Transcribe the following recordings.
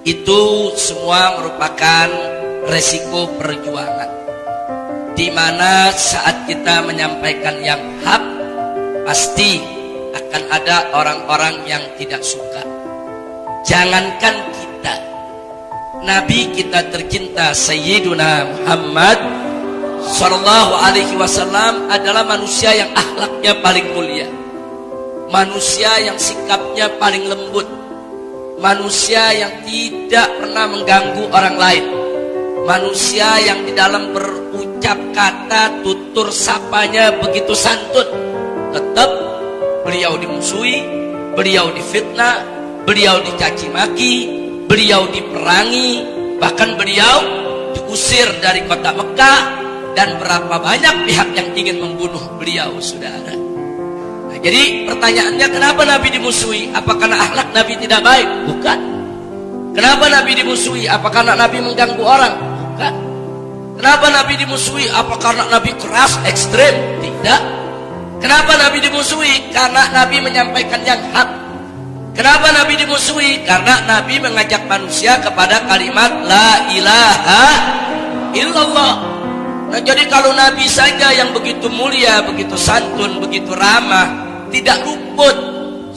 Itu semua merupakan resiko perjuangan, di mana saat kita menyampaikan yang hak, pasti akan ada orang-orang yang tidak suka. Jangankan kita, Nabi kita tercinta Sayyiduna Muhammad Sallallahu Alaihi Wasallam adalah manusia yang akhlaknya paling mulia, manusia yang sikapnya paling lembut, manusia yang tidak pernah mengganggu orang lain, manusia yang di dalam berucap kata tutur sapanya begitu santun. Tetap beliau dimusuhi, beliau difitnah, beliau dicaci maki, beliau diperangi, bahkan beliau diusir dari kota Mekah, dan berapa banyak pihak yang ingin membunuh beliau, saudara. Nah, jadi pertanyaannya, kenapa Nabi dimusuhi? Apa karena akhlak Nabi tidak baik? Bukan. Kenapa Nabi dimusuhi? Apa karena Nabi mengganggu orang? Bukan. Kenapa Nabi dimusuhi? Apa karena Nabi keras, ekstrem? Tidak. Kenapa Nabi dimusuhi? Karena Nabi menyampaikan yang hak. Kenapa Nabi dimusuhi? Karena Nabi mengajak manusia kepada kalimat La ilaha illallah. Nah, jadi kalau Nabi saja yang begitu mulia, begitu santun, begitu ramah, tidak luput,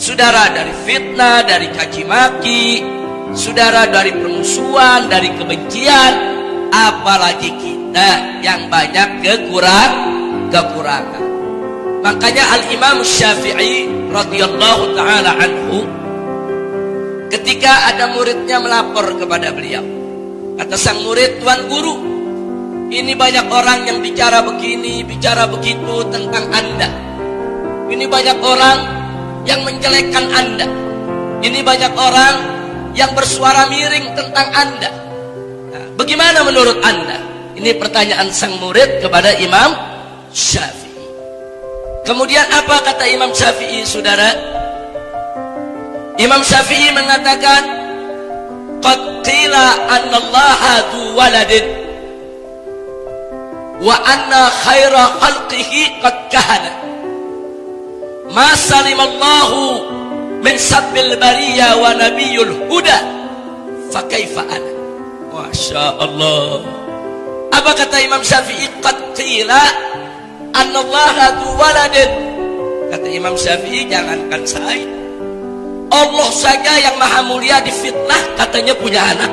saudara, dari fitnah, dari caci maki, saudara, dari permusuhan, dari kebencian, apalagi kita yang banyak kekurangan. Makanya Al-Imam Syafi'i radhiyallahu ta'ala anhu, ketika ada muridnya melapor kepada beliau, kata sang murid, "Tuan guru, ini banyak orang yang bicara begini, bicara begitu tentang Anda. Ini banyak orang yang menjelekkan Anda. Ini banyak orang yang bersuara miring tentang Anda. Nah, bagaimana menurut Anda?" Ini pertanyaan sang murid kepada Imam Syafi'i. Kemudian apa kata Imam Syafi'i, saudara? Imam Syafi'i mengatakan, "Qad qila annallaha dzu waladin wa anna khaira khalqihi qad kahana ma salimallahu min sabbil bariyah wa nabiyul huda fa kaifa ana." Masya Allah. Apa kata Imam Syafi'i? Qad qila annallaha dzu waladin. Kata Imam Syafi'i, jangankan saya, Allah saja yang maha mulia difitnah katanya punya anak.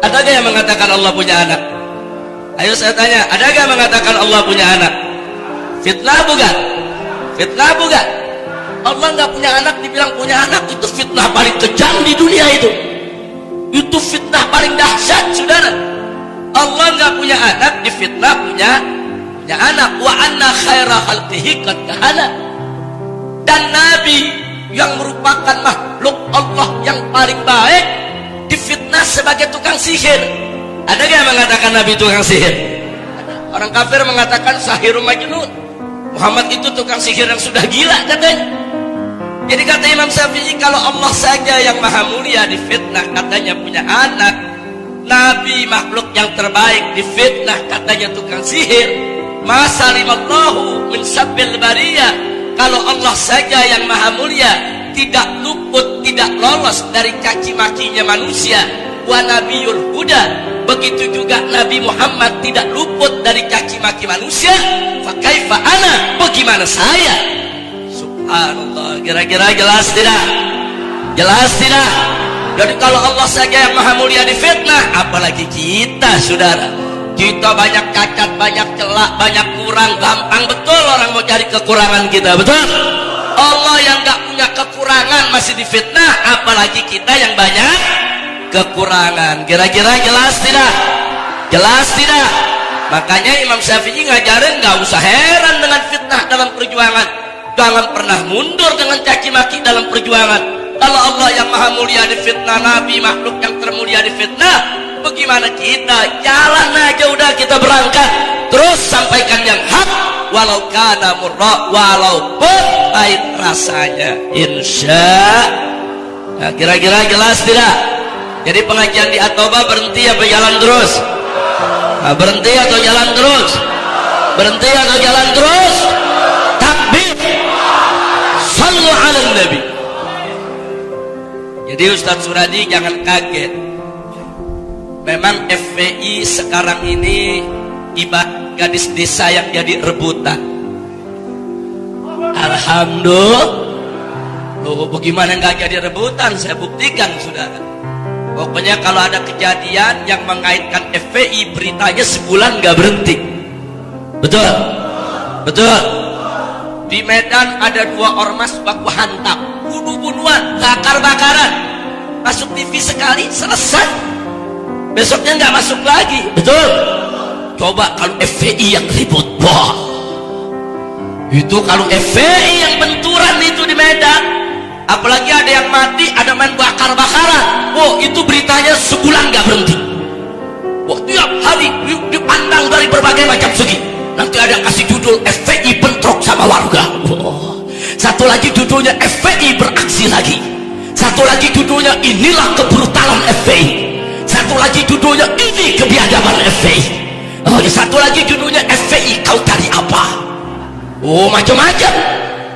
Adakah yang mengatakan Allah punya anak? Ayo saya tanya, ada gak mengatakan Allah punya anak? Fitnah bukan? Fitnah bukan? Allah gak punya anak dibilang punya anak, itu fitnah paling kejam di dunia itu. Itu fitnah paling dahsyat, saudara. Allah gak punya anak, difitnah punya anak. Wa anna khaira khalqihi qad kahana. Dan Nabi yang merupakan makhluk Allah yang paling baik difitnah sebagai tukang sihir. Ada yang mengatakan Nabi tukang sihir? Ada. Orang kafir mengatakan sahirun majnun. Muhammad itu tukang sihir yang sudah gila katanya. Jadi kata Imam Syafi'i, kalau Allah saja yang maha mulia difitnah katanya punya anak, Nabi makhluk yang terbaik difitnah katanya tukang sihir, masalimallahu min sabbil bariyah. Kalau Allah saja yang maha mulia tidak luput, tidak lolos dari caci makinya manusia, wa nabiyul huda, begitu juga Nabi Muhammad tidak luput dari caci maki manusia, fa kaifa ana, bagaimana saya? Subhanallah. Kira-kira jelas tidak? Jelas tidak? Jadi kalau Allah saja yang maha mulia difitnah, apalagi kita, saudara. Kita banyak cacat, banyak celak, banyak kurang, gampang betul orang mau cari kekurangan kita, betul? Allah yang gak punya kekurangan masih difitnah, apalagi kita yang banyak kekurangan. Kira-kira jelas tidak? Jelas tidak? Makanya Imam Syafi'i ngajarin gak usah heran dengan fitnah dalam perjuangan. Jangan pernah mundur dengan caci maki dalam perjuangan. Kalau Allah yang maha mulia difitnah, Nabi makhluk yang termulia difitnah, bagaimana kita? Jalan aja udah, kita berangkat terus sampaikan yang hak, walau kana murra, walaupun pahit rasanya, insya. Nah, kira-kira jelas tidak? Jadi pengajian di Atoba berhenti apa jalan terus? Nah, berhenti atau jalan terus? Berhenti atau jalan terus? Takbir, sallu ala nabi. Jadi Ustadz Suradi jangan kaget. Memang FPI sekarang ini ibarat gadis desa yang jadi rebutan. Alhamdulillah. Loh, bagaimana nggak jadi rebutan? Saya buktikan, saudara. Pokoknya kalau ada kejadian yang mengaitkan FPI, beritanya sebulan nggak berhenti. Betul? Betul? Di Medan ada 2 ormas baku hantam, bunuh-bunuhan, bakar-bakaran. Masuk TV sekali, selesai. Besoknya nggak masuk lagi. Betul? Coba kalau FPI yang ribut, wah. Itu kalau FPI yang benturan itu di Medan, apalagi ada yang mati, ada main bakar-bakaran. Oh, itu beritanya sebulan nggak berhenti. Wah, tiap hari dipandang dari berbagai macam segi. Nanti ada kasih judul FPI bentrok sama warga. Oh. Satu lagi judulnya FPI beraksi lagi. Satu lagi judulnya inilah kebrutalan FPI. Satu lagi judulnya ini kebiadaban FPI. Oh, satu lagi judulnya FPI kau cari apa? Oh, macam-macam.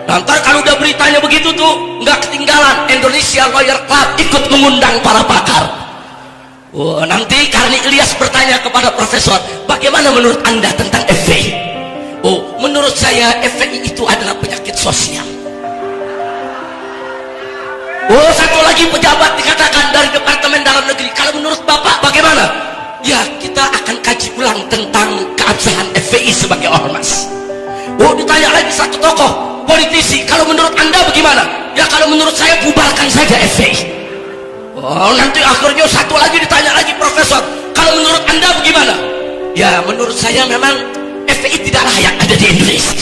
Nanti kalau udah beritanya begitu tuh, nggak ketinggalan Indonesia Lawyer Club ikut mengundang para pakar. Oh, nanti Karni Ilyas bertanya kepada profesor, bagaimana menurut anda tentang FPI? Oh, menurut saya FPI itu adalah penyakit sosial. Oh, satu lagi pejabat dikatakan dari Departemen Dalam Negeri, kalau menurut bapak bagaimana? Ya, kita akan kaji ulang tentang keabsahan FPI sebagai ormas. Oh, ditanya lagi satu tokoh politisi, kalau menurut anda bagaimana? Ya, kalau menurut saya bubarkan saja FPI. Oh, nanti akhirnya satu lagi ditanya lagi profesor, kalau menurut anda bagaimana? Ya, menurut saya memang FPI tidak layak ada di Indonesia.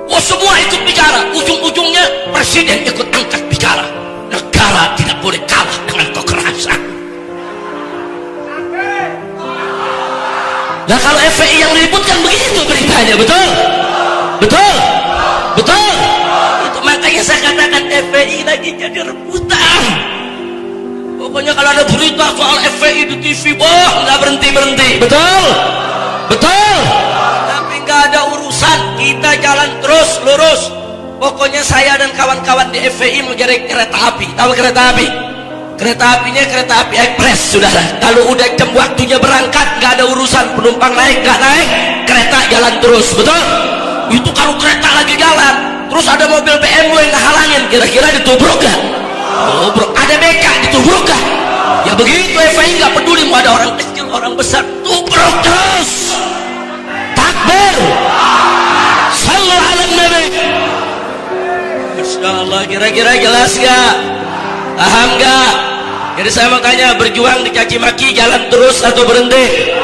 Oh, semua ikut bicara, ujung-ujungnya presiden ikut angkat bicara. Negara tidak boleh kalah dengan kekerasan. Nah, kalau FPI yang ribut kan begitu beritanya, betul? Betul? Betul? Itu makanya saya katakan FPI lagi jadi rebutan. Pokoknya kalau ada berita soal FPI di TV, wah, nggak berhenti-berhenti. Betul? Betul? Tapi nggak ada urusan, kita jalan terus lurus. Pokoknya saya dan kawan-kawan di FPI mau jadi kereta api. Tahu kereta api? Kereta apinya kereta api ekspres, saudara. Kalau udah jam waktunya berangkat, nggak ada urusan penumpang naik nggak naik, kereta jalan terus. Betul? Itu kalau kereta lagi jalan, terus ada mobil BMW yang ngehalangin, kira-kira ditubruk gak? Oh, bro, ada BK ditubruk gak? Ya begitu, FPI nggak peduli mau ada orang kecil orang besar, tubruk terus. Takbir. Sallu ala Nabi. Masya Allah, kira-kira jelas gak? Paham gak? Jadi saya mau tanya, berjuang dicaci maki jalan terus atau berhenti?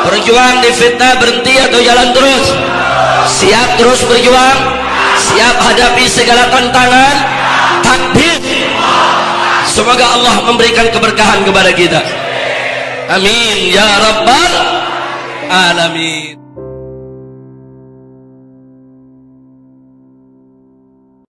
Berjuang difitnah berhenti atau jalan terus? Siap terus berjuang? Siap hadapi segala tantangan? Takbir. Semoga Allah memberikan keberkahan kepada kita. Amin ya rabbal alamin.